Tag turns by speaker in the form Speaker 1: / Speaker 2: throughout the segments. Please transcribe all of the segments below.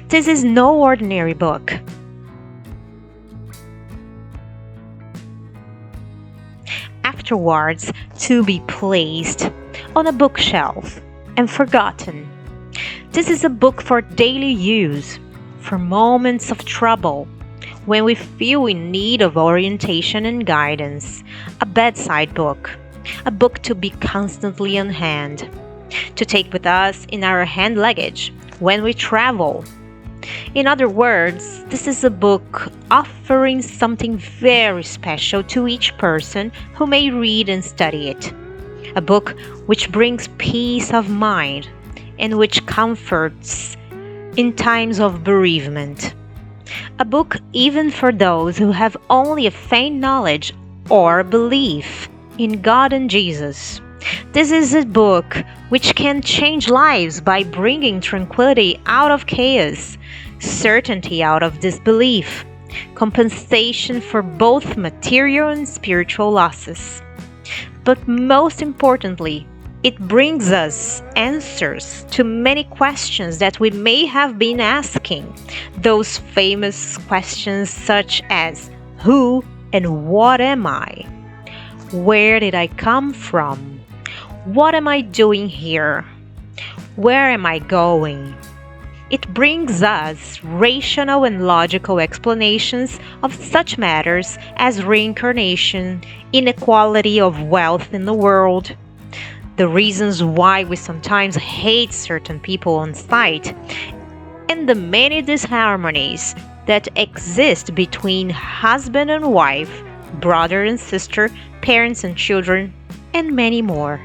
Speaker 1: This is no ordinary book. Afterwards, to be placed on a bookshelf and forgotten. This is a book for daily use, for moments of trouble, when we feel in need of orientation and guidance, a bedside book, a book to be constantly on hand, to take with us in our hand luggage when we travel. In other words, this is a book offering something very special to each person who may read and study it. A book which brings peace of mind and which comforts in times of bereavement. A book even for those who have only a faint knowledge or belief in God and Jesus. This is a book which can change lives by bringing tranquility out of chaos, certainty out of disbelief, compensation for both material and spiritual losses. But most importantly, it brings us answers to many questions that we may have been asking. Those famous questions such as, who and what am I? Where did I come from? What am I doing here? Where am I going? It brings us rational and logical explanations of such matters as reincarnation, inequality of wealth in the world, the reasons why we sometimes hate certain people on sight, and the many disharmonies that exist between husband and wife, brother and sister, parents and children, and many more.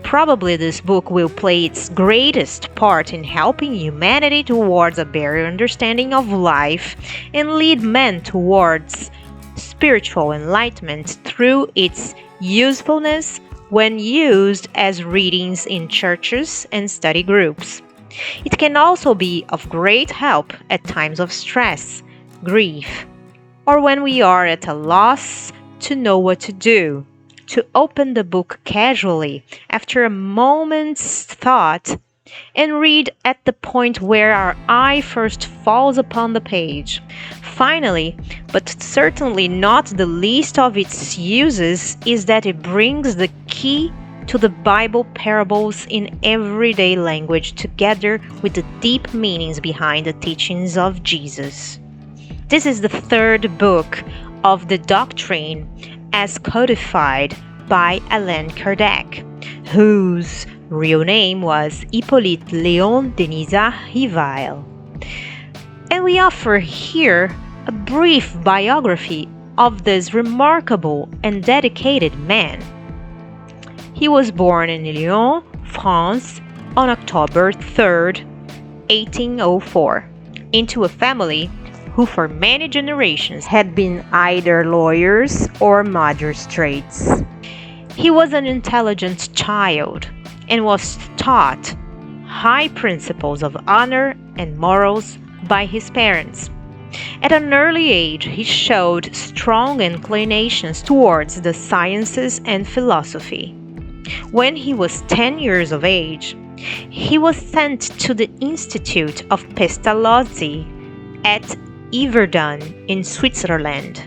Speaker 1: Probably this book will play its greatest part in helping humanity towards a better understanding of life and lead men towards spiritual enlightenment through its usefulness when used as readings in churches and study groups. It can also be of great help at times of stress, grief, or when we are at a loss to know what to do. To open the book casually after a moment's thought and read at the point where our eye first falls upon the page. Finally, but certainly not the least of its uses, is that it brings the key to the Bible parables in everyday language together with the deep meanings behind the teachings of Jesus. This is the third book of the doctrine as codified by ALLAN KARDEC, whose real name was Hippolyte Léon Denisard Rivail. And we offer here a brief biography of this remarkable and dedicated man. He was born in Lyon, France, on October 3rd, 1804, into a family who for many generations had been either lawyers or magistrates. He was an intelligent child and was taught high principles of honor and morals by his parents. At an early age, he showed strong inclinations towards the sciences and philosophy. When he was 10 years of age, he was sent to the Institute of Pestalozzi at Yverdon in Switzerland,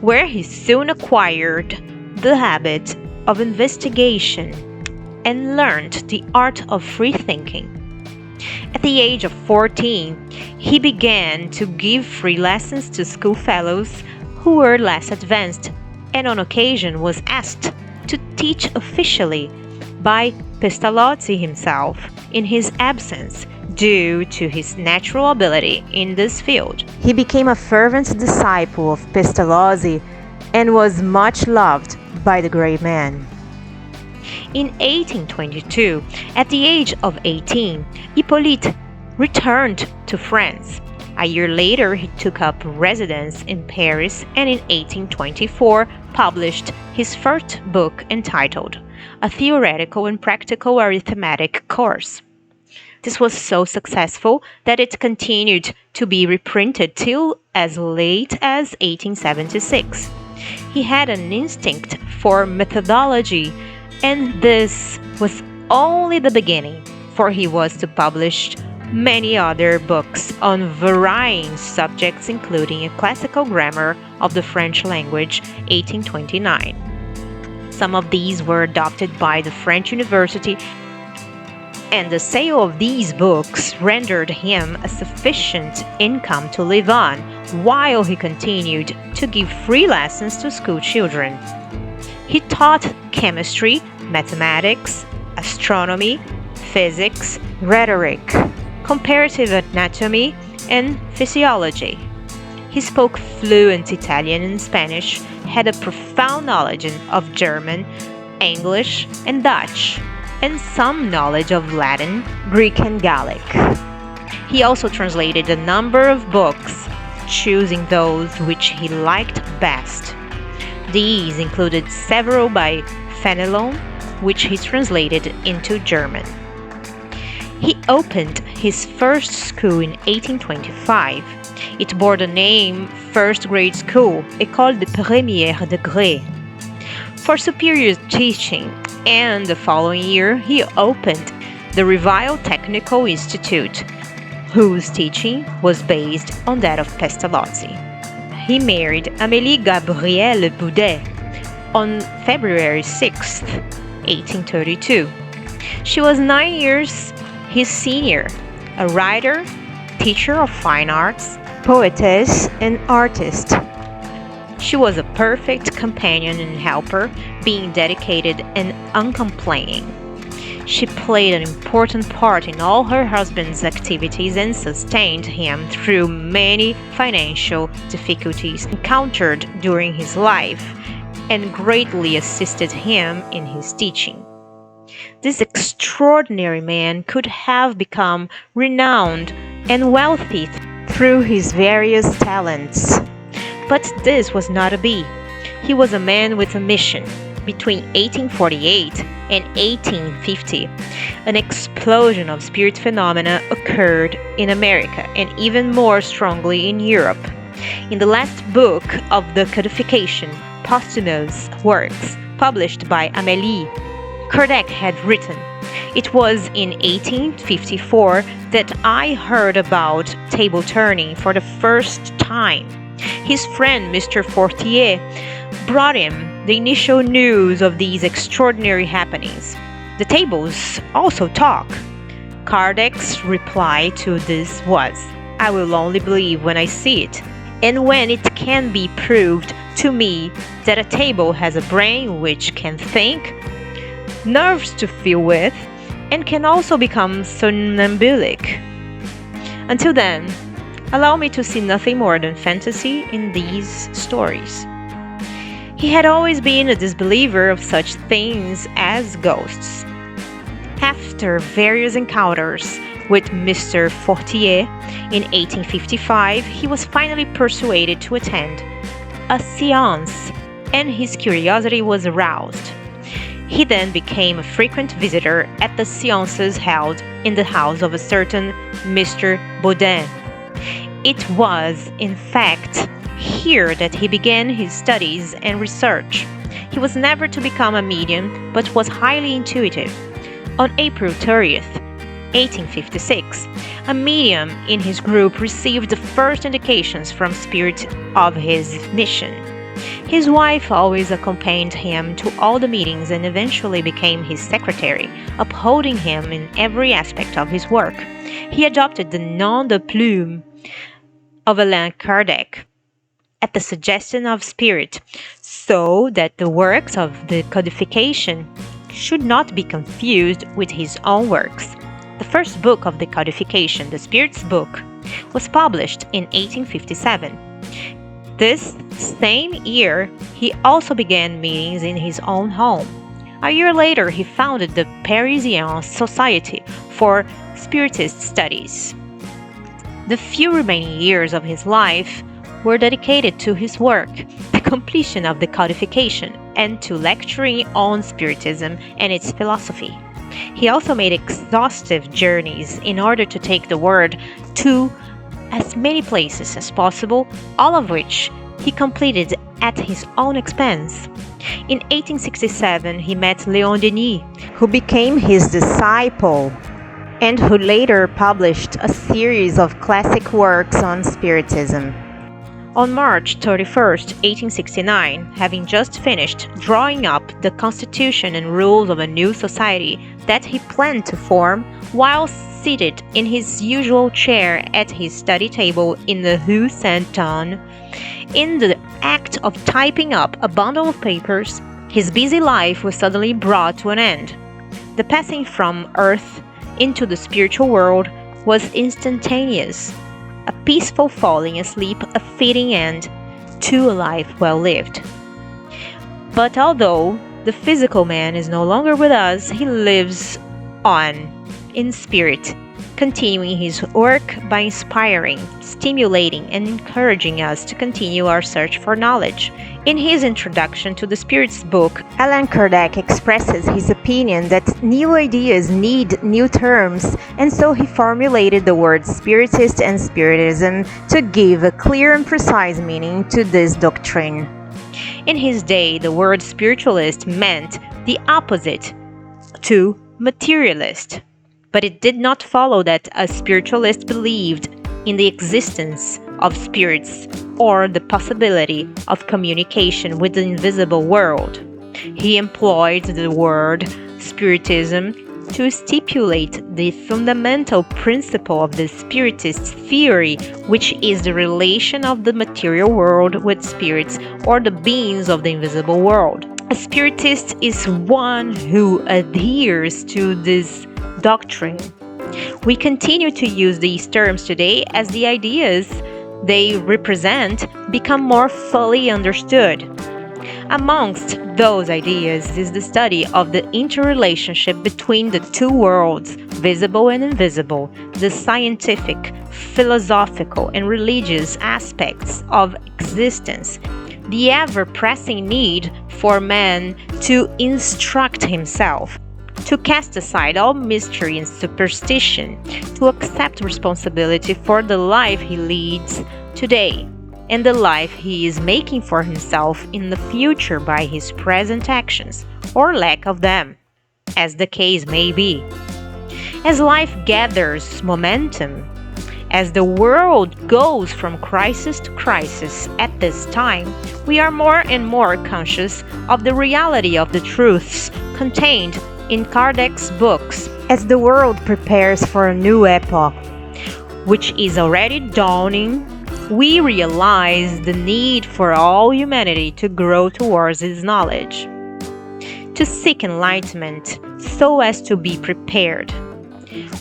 Speaker 1: where he soon acquired the habit of investigation and learned the art of free thinking. At the age of 14, he began to give free lessons to schoolfellows who were less advanced, and on occasion was asked to teach officially by Pestalozzi himself in his absence, due to his natural ability in this field. He became a fervent disciple of Pestalozzi and was much loved by the great man. In 1822, at the age of 18, Hippolyte returned to France. A year later, he took up residence in Paris and in 1824 published his first book entitled A Theoretical and Practical Arithmetic Course. This was so successful that it continued to be reprinted till as late as 1876. He had an instinct for methodology, and this was only the beginning, for he was to publish many other books on varying subjects, including a classical grammar of the French language, 1829. Some of these were adopted by the French University, and the sale of these books rendered him a sufficient income to live on, while he continued to give free lessons to school children. He taught chemistry, mathematics, astronomy, physics, rhetoric, comparative anatomy, and physiology. He spoke fluent Italian and Spanish, had a profound knowledge of German, English, and Dutch, and some knowledge of Latin, Greek, and Gallic. He also translated a number of books, choosing those which he liked best. These included several by Fenelon, which he translated into German. He opened his first school in 1825. It bore the name First Grade School, École de Premier Degré, for superior teaching, and the following year he opened the Revival Technical Institute, whose teaching was based on that of Pestalozzi. He married Amélie Gabrielle Boudet on February 6, 1832. She was 9 years his senior, a writer, teacher of fine arts, poetess, and artist. She was a perfect companion and helper, being dedicated and uncomplaining. She played an important part in all her husband's activities and sustained him through many financial difficulties encountered during his life, and greatly assisted him in his teaching. This extraordinary man could have become renowned and wealthy through his various talents. But this was not to be. He was a man with a mission. Between 1848 and 1850, an explosion of spirit phenomena occurred in America and even more strongly in Europe. In the last book of the codification, posthumous works published by Amélie, KARDEC had written, "It was in 1854 that I heard about table turning for the first time. His friend, Mr. Fortier, brought him the initial news of these extraordinary happenings. The tables also talk." KARDEC's reply to this was, "I will only believe when I see it, and when it can be proved to me that a table has a brain which can think, nerves to feel with, and can also become somnambulic. Until then, allow me to see nothing more than fantasy in these stories." He had always been a disbeliever of such things as ghosts. After various encounters with Mr. Fortier in 1855, he was finally persuaded to attend a séance, and his curiosity was aroused. He then became a frequent visitor at the séances held in the house of a certain Mr. Baudin. It was, in fact, here that he began his studies and research. He was never to become a medium, but was highly intuitive. On April 30th, 1856, a medium in his group received the first indications from spirit of his mission. His wife always accompanied him to all the meetings and eventually became his secretary, upholding him in every aspect of his work. He adopted the nom de plume of Allan Kardec at the suggestion of spirit, so that the works of the codification should not be confused with his own works. The first book of the codification, the Spirit's Book, was published in 1857. This same year, he also began meetings in his own home. A year later, he founded the Parisian Society for Spiritist Studies. The few remaining years of his life were dedicated to his work, the completion of the codification, and to lecturing on Spiritism and its philosophy. He also made exhaustive journeys in order to take the word to as many places as possible, all of which he completed at his own expense. In 1867, he met Léon Denis, who became his disciple
Speaker 2: and who later published a series of classic works on Spiritism.
Speaker 1: On March 31st, 1869, having just finished drawing up the constitution and rules of a new society that he planned to form while seated in his usual chair at his study table in the Rue Saint-Anne, in the act of typing up a bundle of papers, his busy life was suddenly brought to an end. The passing from earth into the spiritual world was instantaneous. A peaceful falling asleep, a fitting end to a life well lived. But although the physical man is no longer with us, he lives on in spirit, continuing his work by inspiring, stimulating, and encouraging us to continue our search for knowledge. In his introduction to the Spirit's book,
Speaker 2: Allan Kardec expresses his opinion that new ideas need new terms, and so he formulated the words Spiritist and Spiritism to give a clear and precise meaning to this doctrine.
Speaker 1: In his day, the word spiritualist meant the opposite to materialist. But it did not follow that a spiritualist believed in the existence of spirits or the possibility of communication with the invisible world. He employed the word Spiritism to stipulate the fundamental principle of the Spiritist theory, which is the relation of the material world with spirits or the beings of the invisible world. A Spiritist is one who adheres to this doctrine. We continue to use these terms today as the ideas they represent become more fully understood. Amongst those ideas is the study of the interrelationship between the two worlds, visible and invisible, the scientific, philosophical, and religious aspects of existence, the ever-pressing need for man to instruct himself, to cast aside all mystery and superstition, to accept responsibility for the life he leads today and the life he is making for himself in the future by his present actions, or lack of them, as the case may be. As life gathers momentum, as the world goes from crisis to crisis at this time, we are more and more conscious of the reality of the truths contained in Kardec's books.
Speaker 2: As the world prepares for a new epoch,
Speaker 1: which is already dawning, we realize the need for all humanity to grow towards its knowledge, to seek enlightenment so as to be prepared.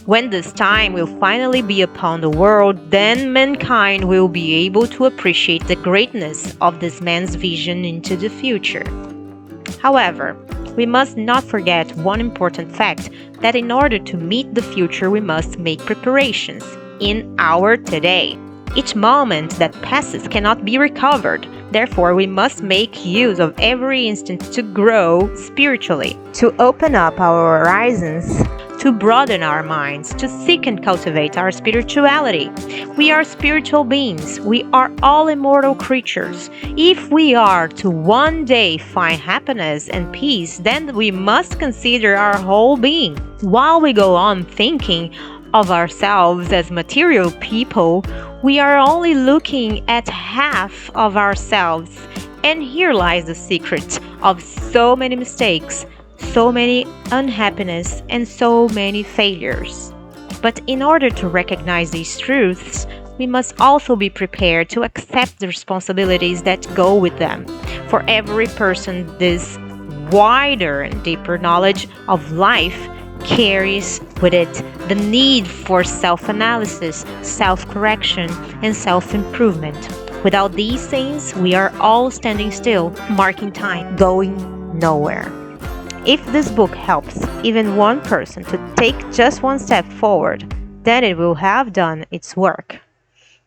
Speaker 1: When this time will finally be upon the world, then mankind will be able to appreciate the greatness of this man's vision into the future. However, we must not forget one important fact, that in order to meet the future we must make preparations in our today. Each moment that passes cannot be recovered. Therefore, we must make use of every instant to grow spiritually,
Speaker 2: to open up our horizons,
Speaker 1: to broaden our minds, to seek and cultivate our spirituality. We are spiritual beings. We are all immortal creatures. If we are to one day find happiness and peace, then we must consider our whole being. While we go on thinking of ourselves as material people, we are only looking at half of ourselves, and here lies the secret of so many mistakes, so many unhappiness, and so many failures. But in order to recognize these truths, we must also be prepared to accept the responsibilities that go with them. For every person, this wider and deeper knowledge of life carries with it the need for self-analysis, self-correction, and self-improvement. Without these things, we are all standing still, marking time, going nowhere. If this book helps even one person to take just one step forward, then it will have done its work.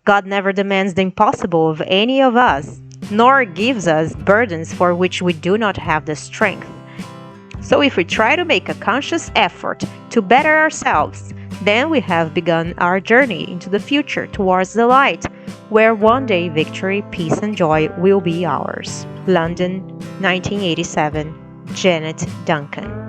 Speaker 1: God never demands the impossible of any of us, nor gives us burdens for which we do not have the strength. So if we try to make a conscious effort to better ourselves, then we have begun our journey into the future towards the light, where one day victory, peace, and joy will be ours. London, 1987. Janet Duncan.